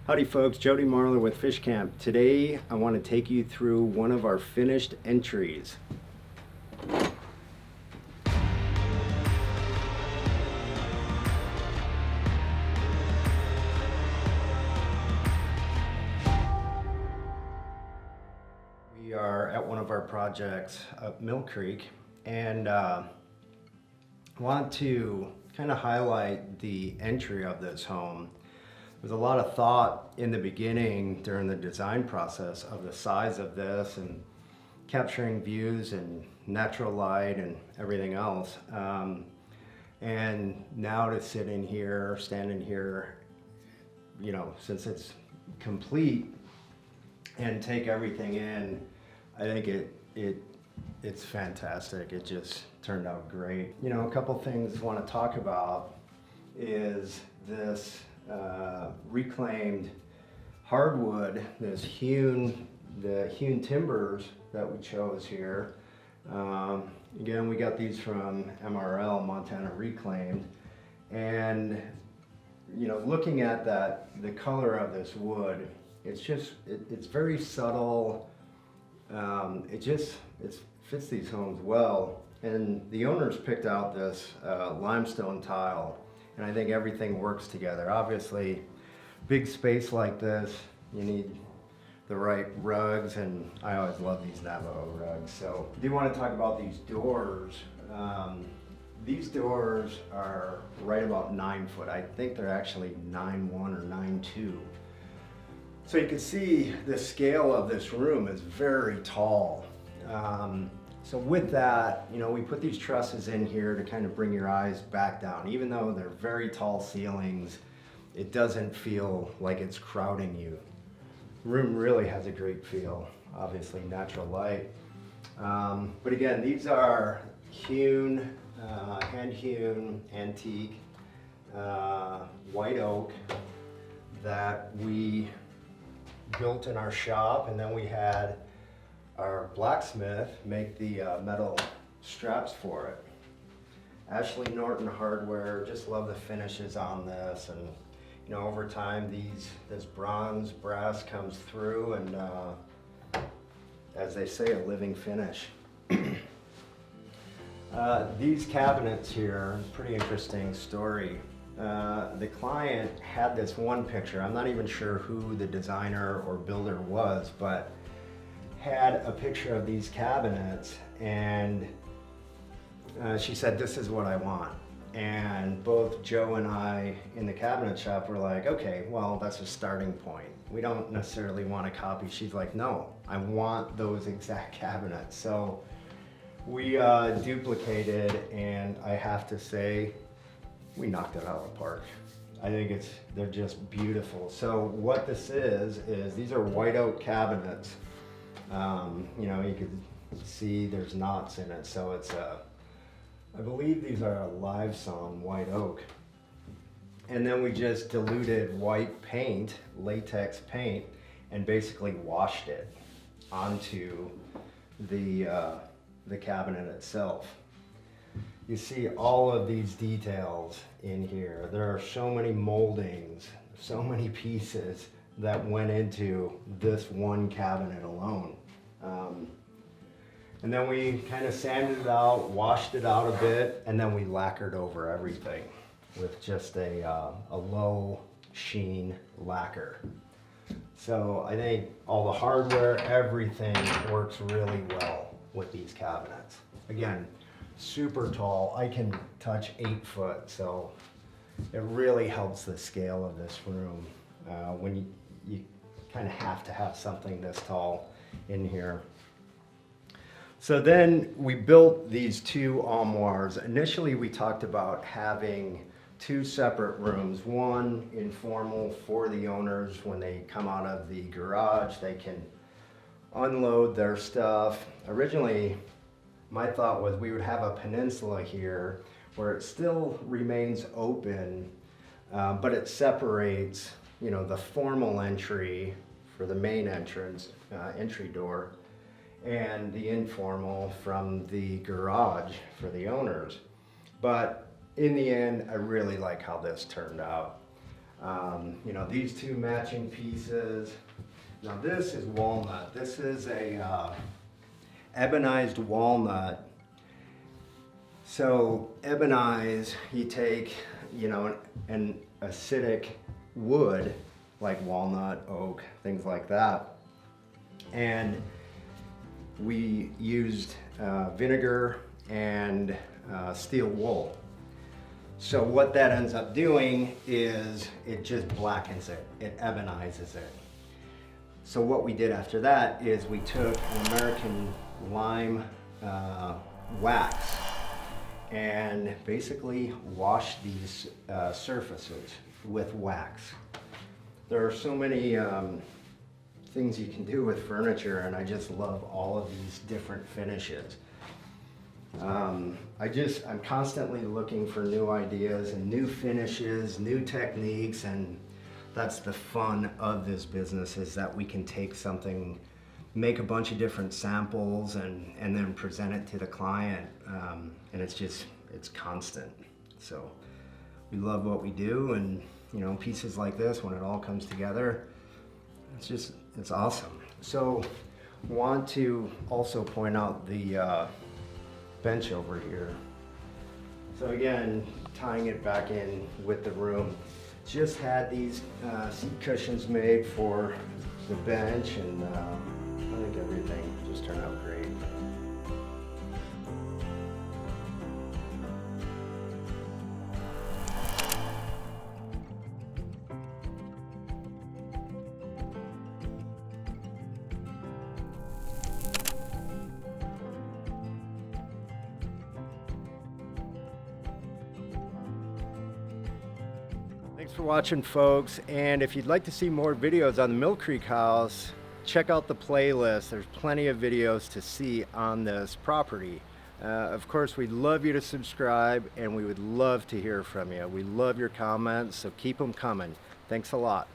Howdy folks, Jody Marler with Fishcamp. Today I want to take you through one of our finished entries. We are at one of our projects up Mill Creek and want to kind of highlight the entry of this home. There's a lot of thought in the beginning during the design process of the size of this and capturing views and natural light and everything else. And now to sit in here, stand in here, you know, since it's complete and take everything in, I think it's fantastic. It just turned out great. You know, a couple things I want to talk about is this reclaimed hardwood, the hewn timbers that we chose here. Again, we got these from MRL, Montana Reclaimed, and you know, looking at the color of this wood, it's very subtle. It fits these homes well, and the owners picked out this limestone tile. And I think everything works together. Obviously, big space like this, you need the right rugs, and I always love these Navajo rugs. So I do want to talk about these doors. These doors are right about 9 foot. I think they're actually 9'1" or 9'2". So you can see the scale of this room is very tall. So with that, you know, we put these trusses in here to kind of bring your eyes back down. Even though they're very tall ceilings, it doesn't feel like it's crowding you. The room really has a great feel, obviously natural light. But again, these are hewn, hand-hewn, antique, white oak that we built in our shop, and then we had our blacksmith make the metal straps for it. Ashley Norton Hardware, just love the finishes on this, and you know, over time this bronze brass comes through, and as they say, a living finish. These cabinets here, pretty interesting story. The client had this one picture. I'm not even sure who the designer or builder was, but had a picture of these cabinets, and she said, "This is what I want." And both Joe and I in the cabinet shop were like, okay, well, that's a starting point. We don't necessarily want a copy. She's like, no, I want those exact cabinets. So we duplicated, and I have to say, we knocked it out of the park. I think they're just beautiful. So what this is these are white oak cabinets. You know, you can see there's knots in it, so it's I believe these are a live sawn white oak. And then we just diluted white paint, latex paint, and basically washed it onto the cabinet itself. You see all of these details in here. There are so many moldings, so many pieces that went into this one cabinet alone. And then we kind of sanded it out, washed it out a bit, and then we lacquered over everything with just a low sheen lacquer. So I think all the hardware, everything works really well with these cabinets. Again, super tall. I can touch 8 foot, so it really helps the scale of this room when you kind of have to have something this tall in here. So then we built these 2 armoires. Initially we talked about having 2 separate rooms, one informal for the owners. When they come out of the garage, they can unload their stuff. Originally, my thought was we would have a peninsula here where it still remains open, but it separates, you know, the formal entry for the main entrance, entry door, and the informal from the garage for the owners. But in the end, I really like how this turned out. You know, these two matching pieces. Now this is walnut. This is a ebonized walnut. So ebonize, you take, you know, an acidic wood like walnut, oak, things like that. And we used vinegar and steel wool. So what that ends up doing is it just blackens it, it ebonizes it. So what we did after that is we took an American lime wax and basically washed these surfaces with wax. There are so many things you can do with furniture, and I just love all of these different finishes. I'm constantly looking for new ideas and new finishes, new techniques, and that's the fun of this business, is that we can take something, make a bunch of different samples, and then present it to the client, and it's constant. So we love what we do, and you know, pieces like this, when it all comes together, it's awesome. So want to also point out the bench over here. So again, tying it back in with the room, just had these seat cushions made for the bench, and I think everything just turned out great. Thanks for watching, folks, and if you'd like to see more videos on the Mill Creek House, check out the playlist. There's plenty of videos to see on this property. Of course, we'd love you to subscribe, and we would love to hear from you. We love your comments, so keep them coming. Thanks a lot.